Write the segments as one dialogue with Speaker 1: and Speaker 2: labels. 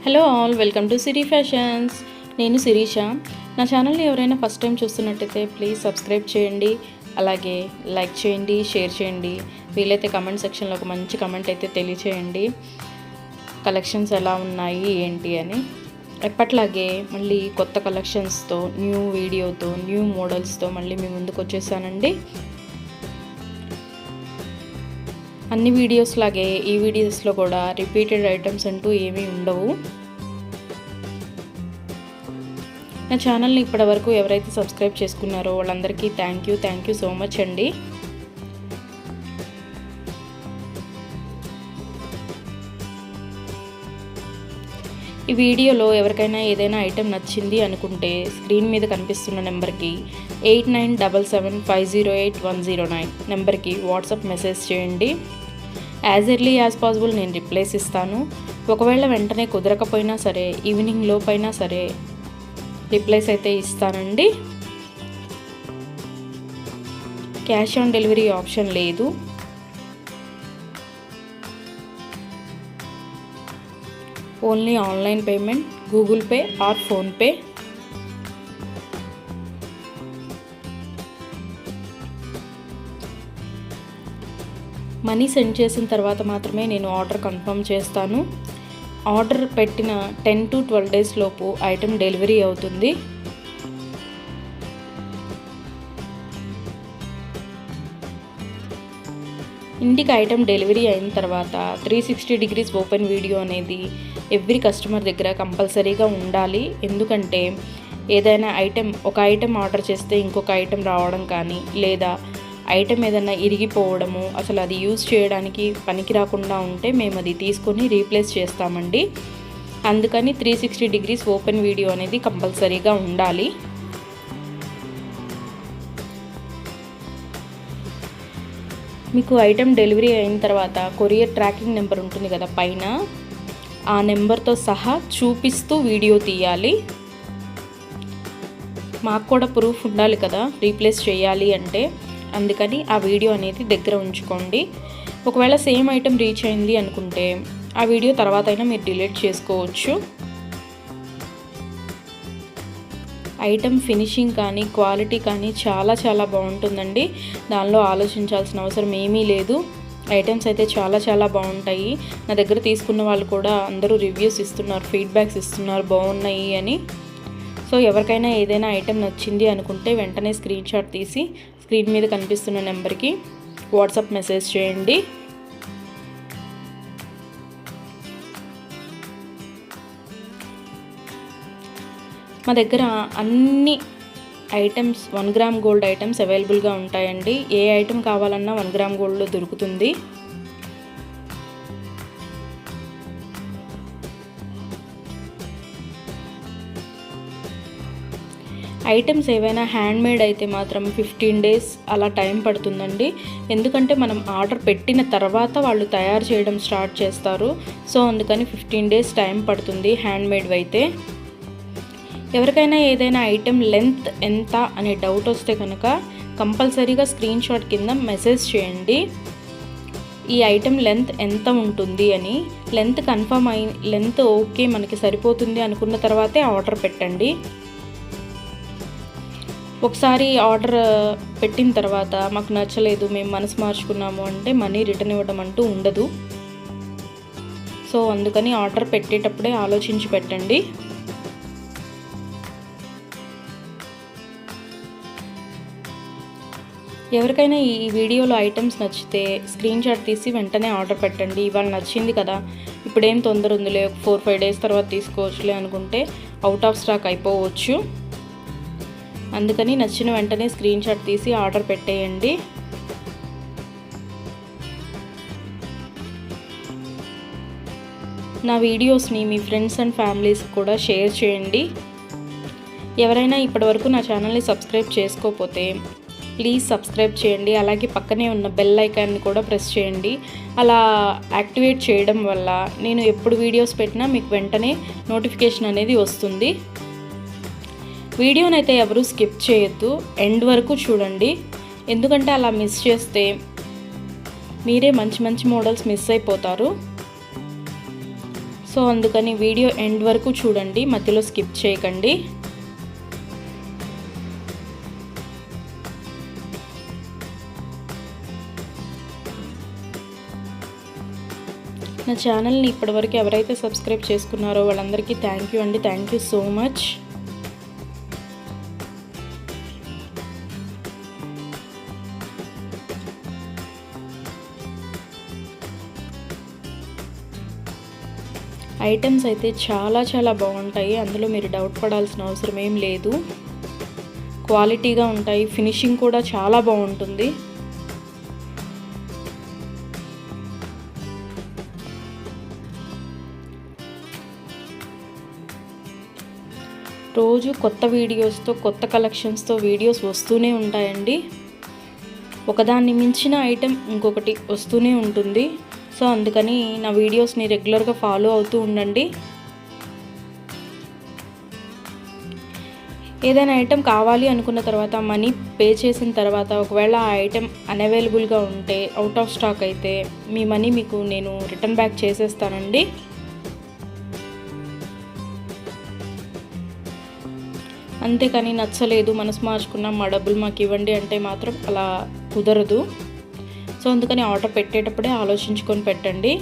Speaker 1: Hello all, welcome to Siri fashions. నేను శిరీష. నా ఛానల్ని ఎవరైనా ఫస్ట్ టైం చూస్తున్నట్టయితే ప్లీజ్ సబ్స్క్రైబ్ చేయండి, అలాగే లైక్ చేయండి, షేర్ చేయండి. వీలైతే కమెంట్ సెక్షన్లో ఒక మంచి కమెంట్ అయితే తెలియచేయండి, కలెక్షన్స్ ఎలా ఉన్నాయి ఏంటి అని. ఎప్పట్లాగే మళ్ళీ కొత్త కలెక్షన్స్తో, న్యూ వీడియోతో, న్యూ మోడల్స్తో మళ్ళీ మీ ముందుకు వచ్చేసానండి. అన్ని వీడియోస్ లాగే ఈ వీడియోస్లో కూడా రిపీటెడ్ ఐటమ్స్ అంటూ ఏమీ ఉండవు. నా ఛానల్ని ఇప్పటివరకు ఎవరైతే సబ్స్క్రైబ్ చేసుకున్నారో వాళ్ళందరికీ థ్యాంక్ యూ సో మచ్ అండి. ఈ వీడియోలో ఎవరికైనా ఏదైనా ఐటెం నచ్చింది అనుకుంటే స్క్రీన్ మీద కనిపిస్తున్న నెంబర్కి 8977508109 నెంబర్కి వాట్సాప్ మెసేజ్ చేయండి. యాజ్ ఎర్లీ యాజ్ పాసిబుల్ నేను రిప్లైస్ ఇస్తాను. ఒకవేళ వెంటనే కుదరకపోయినా సరే ఈవినింగ్ లోపైనా సరే రిప్లైస్ అయితే ఇస్తానండి. క్యాష్ ఆన్ డెలివరీ ఆప్షన్ లేదు. Only online payment, Google pay are PhonePe. Money send చేసిన తర్వాత మాత్రమే నేను ఆర్డర్ కన్ఫర్మ్ చేస్తాను. ఆర్డర్ పెట్టిన 10 to 12 days లోపు ఐటెం డెలివరీ అవుతుంది. ఇంటికి ఐటెం డెలివరీ అయిన తర్వాత 360 degrees ఓపెన్ వీడియో అనేది ఎవ్రీ కస్టమర్ దగ్గర కంపల్సరీగా ఉండాలి. ఎందుకంటే ఏదైనా ఒక ఐటెం ఆర్డర్ చేస్తే ఇంకొక ఐటెం రావడం కానీ, లేదా ఐటెం ఏదైనా ఇరిగిపోవడము, అసలు అది యూజ్ చేయడానికి పనికి రాకుండా ఉంటే మేము అది తీసుకొని రీప్లేస్ చేస్తామండి. అందుకని 360 degrees ఓపెన్ వీడియో అనేది కంపల్సరీగా ఉండాలి. మీకు ఐటెం డెలివరీ అయిన తర్వాత కొరియర్ ట్రాకింగ్ నెంబర్ ఉంటుంది కదా పైన, ఆ నెంబర్తో సహా చూపిస్తూ వీడియో తీయాలి. మాకు కూడా ప్రూఫ్ ఉండాలి కదా రీప్లేస్ చేయాలి అంటే. అందుకని ఆ వీడియో అనేది దగ్గర ఉంచుకోండి. ఒకవేళ సేమ్ ఐటెం రీచ్ అయింది అనుకుంటే ఆ వీడియో తర్వాత అయినా మీరు డిలీట్ చేసుకోవచ్చు. ఐటెం ఫినిషింగ్ కానీ, క్వాలిటీ కానీ చాలా చాలా బాగుంటుందండి. దానిలో ఆలోచించాల్సిన అవసరం ఏమీ లేదు. ఐటమ్స్ అయితే చాలా బాగుంటాయి. నా దగ్గర తీసుకున్న వాళ్ళు కూడా అందరూ రివ్యూస్ ఇస్తున్నారు, ఫీడ్బ్యాక్స్ ఇస్తున్నారు బాగున్నాయి అని. సో ఎవరికైనా ఏదైనా ఐటెం నచ్చింది అనుకుంటే వెంటనే స్క్రీన్ షాట్ తీసి స్క్రీన్ మీద కనిపిస్తున్న నెంబర్కి వాట్సాప్ మెసేజ్ చేయండి. మా దగ్గర అన్ని ఐటమ్స్ 1 gram గోల్డ్ ఐటమ్స్ అవైలబుల్గా ఉంటాయండి. ఏ ఐటెం కావాలన్నా 1 gram గోల్డ్లో దొరుకుతుంది. ఐటమ్స్ ఏవైనా హ్యాండ్మేడ్ అయితే మాత్రం 15 days అలా టైం పడుతుందండి. ఎందుకంటే మనం ఆర్డర్ పెట్టిన తర్వాత వాళ్ళు తయారు చేయడం స్టార్ట్ చేస్తారు. సో అందుకని 15 days టైం పడుతుంది హ్యాండ్మేడ్ అయితే. ఎవరికైనా ఏదైనా ఐటెం లెంత్ ఎంత అనే డౌట్ వస్తే కనుక కంపల్సరీగా స్క్రీన్ షాట్ కింద మెసేజ్ చేయండి. ఈ ఐటెం లెంత్ ఎంత ఉంటుంది అని. లెంత్ ఓకే మనకి సరిపోతుంది అనుకున్న తర్వాతే ఆర్డర్ పెట్టండి. ఒకసారి ఆర్డర్ పెట్టిన తర్వాత మాకు నచ్చలేదు, మేము మనసు మార్చుకున్నాము అంటే మనీ రిటర్న్ ఇవ్వడం అంటూ ఉండదు. సో అందుకని ఆర్డర్ పెట్టేటప్పుడే ఆలోచించి పెట్టండి. ఎవరికైనా ఈ వీడియోలో ఐటమ్స్ నచ్చితే స్క్రీన్ షాట్ తీసి వెంటనే ఆర్డర్ పెట్టండి. ఇవాళ నచ్చింది కదా, ఇప్పుడేం తొందర ఉందిలే, 4-5 days తర్వాత తీసుకోవచ్చులే అనుకుంటే అవుట్ ఆఫ్ స్టాక్ అయిపోవచ్చు. అందుకని నచ్చిన వెంటనే స్క్రీన్ షాట్ తీసి ఆర్డర్ పెట్టేయండి. నా వీడియోస్ని మీ ఫ్రెండ్స్ అండ్ ఫ్యామిలీస్ కూడా షేర్ చేయండి. ఎవరైనా ఇప్పటివరకు నా ఛానల్ని సబ్స్క్రైబ్ చేసుకోకపోతే ప్లీజ్ సబ్స్క్రైబ్ చేయండి. అలాగే పక్కనే ఉన్న బెల్ ఐకాన్ని కూడా ప్రెస్ చేయండి. అలా యాక్టివేట్ చేయడం వల్ల నేను ఎప్పుడు వీడియోస్ పెట్టినా మీకు వెంటనే నోటిఫికేషన్ అనేది వస్తుంది. వీడియోనైతే ఎవరు స్కిప్ చేయొద్దు, ఎండ్ వరకు చూడండి. ఎందుకంటే అలా మిస్ చేస్తే మీరే మంచి మోడల్స్ మిస్ అయిపోతారు. సో అందుకని వీడియో ఎండ్ వరకు చూడండి, మధ్యలో స్కిప్ చేయకండి. నా ఛానల్ని ఇప్పటివరకు ఎవరైతే సబ్స్క్రైబ్ చేసుకున్నారో వాళ్ళందరికీ థ్యాంక్ యూ అండి. Thank you so much. Items అయితే చాలా బాగుంటాయి, అందులో మీరు డౌట్ పడాల్సిన అవసరం ఏం లేదు. క్వాలిటీగా ఉంటాయి, ఫినిషింగ్ కూడా చాలా బాగుంటుంది. రోజు కొత్త వీడియోస్తో, కొత్త కలెక్షన్స్తో వీడియోస్ వస్తూనే ఉంటాయండి. ఒకదాన్ని మించిన ఐటెం ఇంకొకటి వస్తూనే ఉంటుంది. సో అందుకని నా వీడియోస్ని రెగ్యులర్గా ఫాలో అవుతూ ఉండండి. ఏదైనా ఐటెం కావాలి అనుకున్న తర్వాత, మనీ పే చేసిన తర్వాత ఒకవేళ ఆ ఐటెం అన్అవైలబుల్గా ఉంటే, అవుట్ ఆఫ్ స్టాక్ అయితే మీ మనీ మీకు నేను రిటర్న్ బ్యాక్ చేసేస్తానండి. అంతేకాని నచ్చలేదు, మనసు మార్చుకున్నాం, మా డబ్బులు మాకు ఇవ్వండి అంటే మాత్రం అలా కుదరదు. సో అందుకని ఆర్డర్ పెట్టేటప్పుడే ఆలోచించుకొని పెట్టండి.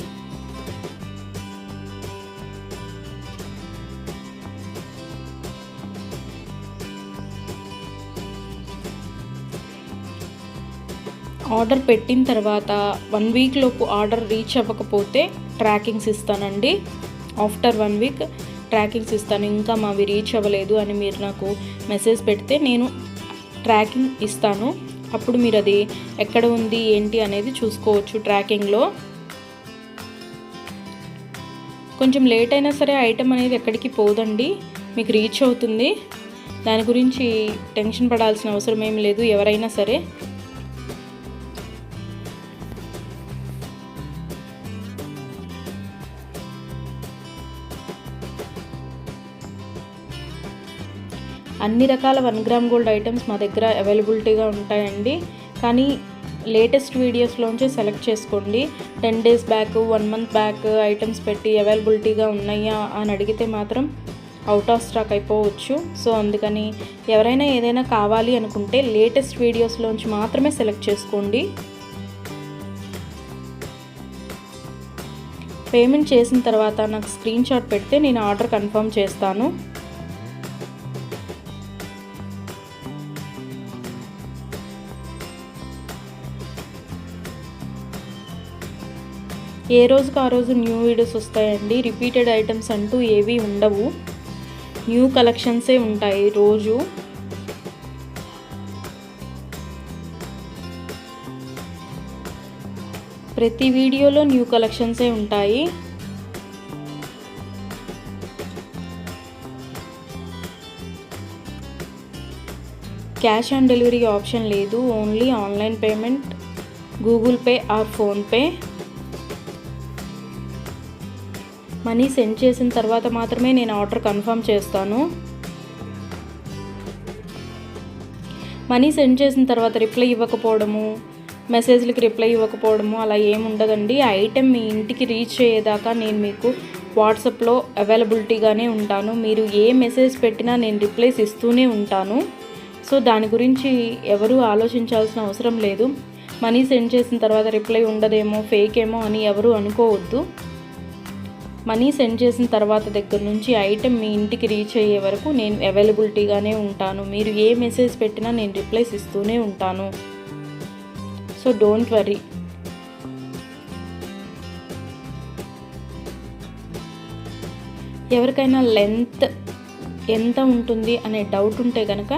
Speaker 1: ఆర్డర్ పెట్టిన తర్వాత 1 వీక్ లోపు ఆర్డర్ రీచ్ అవ్వకపోతే ట్రాకింగ్స్ ఇస్తానండి. ఆఫ్టర్ 1 వీక్ ట్రాకింగ్స్ ఇస్తాను. ఇంకా మావి రీచ్ అవ్వలేదు అని మీరు నాకు మెసేజ్ పెడితే నేను ట్రాకింగ్ ఇస్తాను. అప్పుడు మీరు అది ఎక్కడ ఉంది ఏంటి అనేది చూసుకోవచ్చు ట్రాకింగ్లో. కొంచెం లేట్ అయినా సరే ఐటెం అనేది ఎక్కడికి పోదండి, మీకు రీచ్ అవుతుంది. దాని గురించి టెన్షన్ పడాల్సిన అవసరం ఏం లేదు ఎవరైనా సరే. అన్ని రకాల 1 గ్రామ్ గోల్డ్ ఐటమ్స్ మా దగ్గర అవైలబిలిటీగా ఉంటాయండి. కానీ లేటెస్ట్ వీడియోస్లోంచి సెలెక్ట్ చేసుకోండి. 10 days back, 1 month back items పెట్టి అవైలబిలిటీగా ఉన్నాయా అని అడిగితే మాత్రం అవుట్ ఆఫ్ స్టాక్ అయిపోవచ్చు. సో అందుకని ఎవరైనా ఏదైనా కావాలి అనుకుంటే లేటెస్ట్ వీడియోస్లోంచి మాత్రమే సెలెక్ట్ చేసుకోండి. పేమెంట్ చేసిన తర్వాత నాకు స్క్రీన్ షాట్ పెడితే నేను ఆర్డర్ కన్ఫర్మ్ చేస్తాను. ఏ రోజుకి ఆ రోజు న్యూ వీడియోస్ వస్తాయండి. రిపీటెడ్ ఐటమ్స్ అంటూ ఏవి ఉండవు, న్యూ కలెక్షన్సే ఉంటాయి రోజు. ప్రతి వీడియోలో న్యూ కలెక్షన్సే ఉంటాయి. క్యాష్ ఆన్ డెలివరీ ఆప్షన్ లేదు, only online payment, Google pay are PhonePe. Money send చేసిన తర్వాత మాత్రమే నేను ఆర్డర్ కన్ఫర్మ్ చేస్తాను. మనీ సెండ్ చేసిన తర్వాత రిప్లై ఇవ్వకపోవడము, మెసేజ్లకి రిప్లై ఇవ్వకపోవడము అలా ఏముండదండి. ఆ ఐటెం మీ ఇంటికి రీచ్ అయ్యేదాకా నేను మీకు వాట్సాప్లో అవైలబిలిటీగానే ఉంటాను. మీరు ఏ మెసేజ్ పెట్టినా నేను రిప్లైస్ ఇస్తూనే ఉంటాను. సో దాని గురించి ఎవరూ ఆలోచించాల్సిన అవసరం లేదు. మనీ సెండ్ చేసిన తర్వాత రిప్లై ఉండదేమో, ఫేక్ ఏమో అని ఎవరు అనుకోవద్దు. మనీ సెండ్ చేసిన తర్వాత దగ్గర నుంచి ఐటెం మీ ఇంటికి రీచ్ అయ్యే వరకు నేను అవైలబిలిటీగానే ఉంటాను. మీరు ఏ మెసేజ్ పెట్టినా నేను రిప్లైస్ ఇస్తూనే ఉంటాను. So don't worry. ఎవరికైనా లెంత్ ఎంత ఉంటుంది అనే డౌట్ ఉంటే కనుక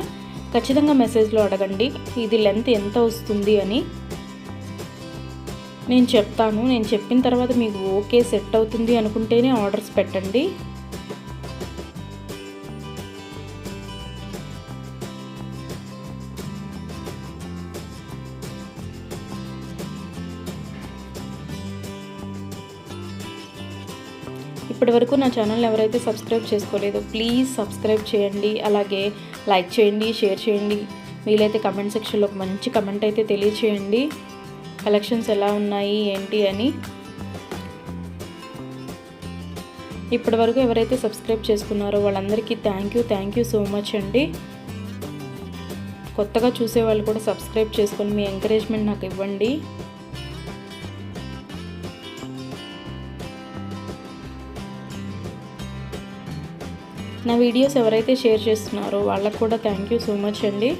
Speaker 1: ఖచ్చితంగా మెసేజ్లో అడగండి, ఇది లెంత్ ఎంత వస్తుంది అని. నేను చెప్తాను. నేను చెప్పిన తర్వాత మీకు ఓకే సెట్ అవుతుంది అనుకుంటేనే ఆర్డర్స్ పెట్టండి. ఇప్పటివరకు నా ఛానల్ ఎవరైతే సబ్స్క్రైబ్ చేసుకోలేదో ప్లీజ్ సబ్స్క్రైబ్ చేయండి. అలాగే లైక్ చేయండి, షేర్ చేయండి. వీలైతే కమెంట్ సెక్షన్లో ఒక మంచి కమెంట్ అయితే తెలియచేయండి, కలెక్షన్స్ ఎలా ఉన్నాయి ఏంటి అని. ఇప్పటి వరకు ఎవరైతే సబ్స్క్రైబ్ చేసుకున్నారో వాళ్ళందరికీ థ్యాంక్ యూ సో మచ్ అండి. కొత్తగా చూసే వాళ్ళు కూడా సబ్స్క్రైబ్ చేసుకొని మీ ఎంకరేజ్మెంట్ నాకు ఇవ్వండి. నా వీడియోస్ ఎవరైతే షేర్ చేస్తున్నారో వాళ్ళకు కూడా థ్యాంక్ యూ సో మచ్ అండి.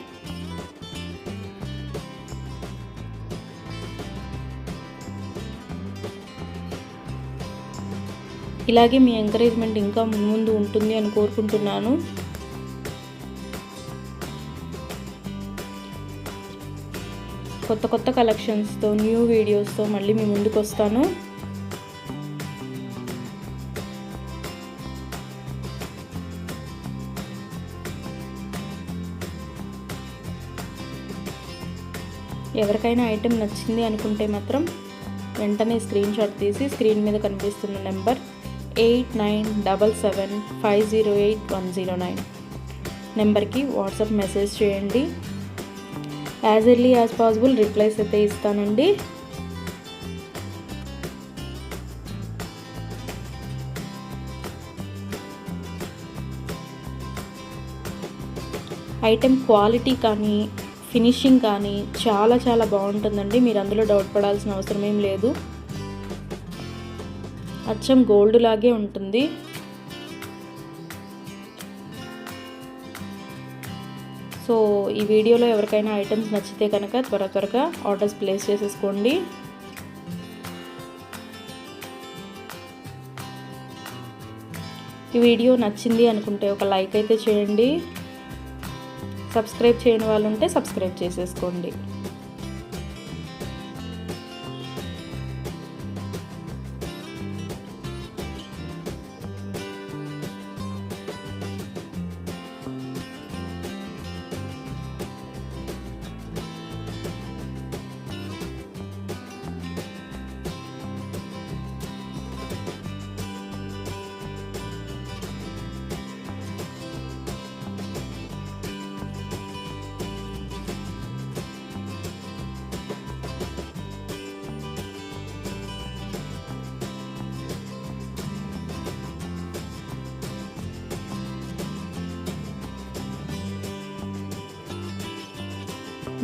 Speaker 1: ఇలాగే మీ ఎంకరేజ్మెంట్ ఇంకా ముందు ఉంటుంది అని కోరుకుంటున్నాను. కొత్త కలెక్షన్స్తో న్యూ వీడియోస్తో మళ్ళీ మీ ముందుకు వస్తాను. ఎవరికైనా ఐటెం నచ్చింది అనుకుంటే మాత్రం వెంటనే స్క్రీన్ షాట్ తీసి స్క్రీన్ మీద కనిపిస్తున్న నెంబర్ 8977508109 నెంబర్కి వాట్సాప్ మెసేజ్ చేయండి. As early as possible replies అయితే ఇస్తానండి. ఐటెం క్వాలిటీ కానీ ఫినిషింగ్ కానీ చాలా బాగుంటుందండి. మీరు అందులో డౌట్ పడాల్సిన అవసరం ఏం లేదు. అచ్చం గోల్డ్ లాగే ఉంటుంది. సో ఈ వీడియోలో ఎవరికైనా ఐటమ్స్ నచ్చితే కనుక త్వరగా ఆర్డర్స్ ప్లేస్ చేసేసుకోండి. ఈ వీడియో నచ్చింది అనుకుంటే ఒక లైక్ అయితే చేయండి. సబ్స్క్రైబ్ చేయని వాళ్ళు ఉంటే సబ్స్క్రైబ్ చేసేసుకోండి.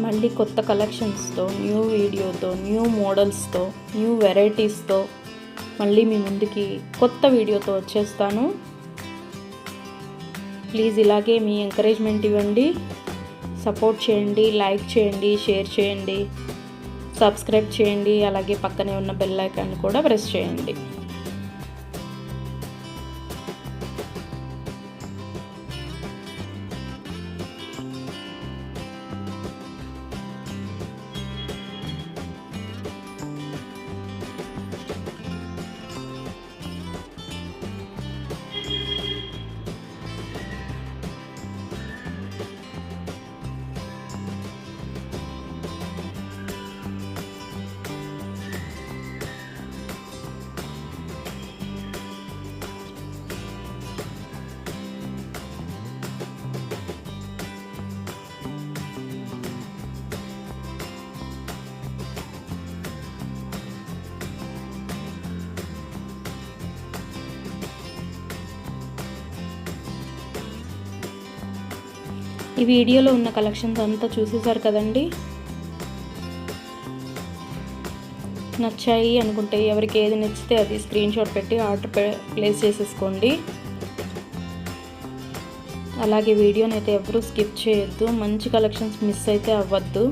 Speaker 1: మళ్ళీ కొత్త కలెక్షన్స్తో న్యూ వీడియోతో న్యూ మోడల్స్తో న్యూ వెరైటీస్తో మళ్ళీ మీ ముందుకి కొత్త వీడియోతో వచ్చేస్తాను. ప్లీజ్ ఇలాగే మీ ఎంకరేజ్మెంట్ ఇవ్వండి, సపోర్ట్ చేయండి, లైక్ చేయండి, షేర్ చేయండి, సబ్స్క్రైబ్ చేయండి. అలాగే పక్కనే ఉన్న బెల్ ఐకాన్ కూడా ప్రెస్ చేయండి. ఈ వీడియోలో ఉన్న కలెక్షన్స్ అంతా చూసేసారు కదండి. నచ్చాయి అనుకుంటే ఎవరికి ఏది నచ్చితే అది స్క్రీన్ షాట్ పెట్టి ఆర్డర్ ప్లేస్ చేసేసుకోండి. అలాగే వీడియోని అయితే ఎవరూ స్కిప్ చేయొద్దు. మంచి కలెక్షన్స్ మిస్ అయితే అవ్వద్దు.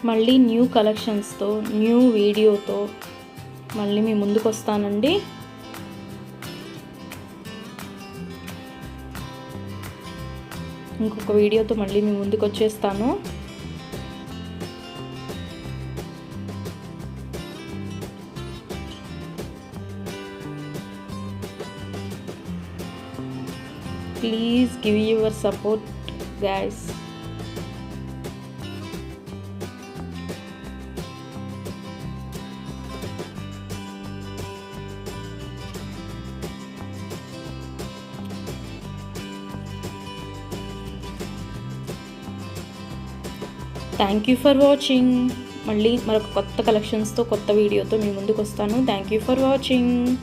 Speaker 1: మళ్ళీ న్యూ కలెక్షన్స్తో న్యూ వీడియోతో మళ్ళీ మీ ముందుకు వస్తానండి. ఇంకొక వీడియోతో మళ్ళీ మీ ముందుకు వచ్చేస్తాను. Please give your support, guys. Thank you for watching. మళ్ళీ మరొక కొత్త కలెక్షన్స్తో కొత్త వీడియోతో మీ ముందుకు వస్తాను. Thank you for watching.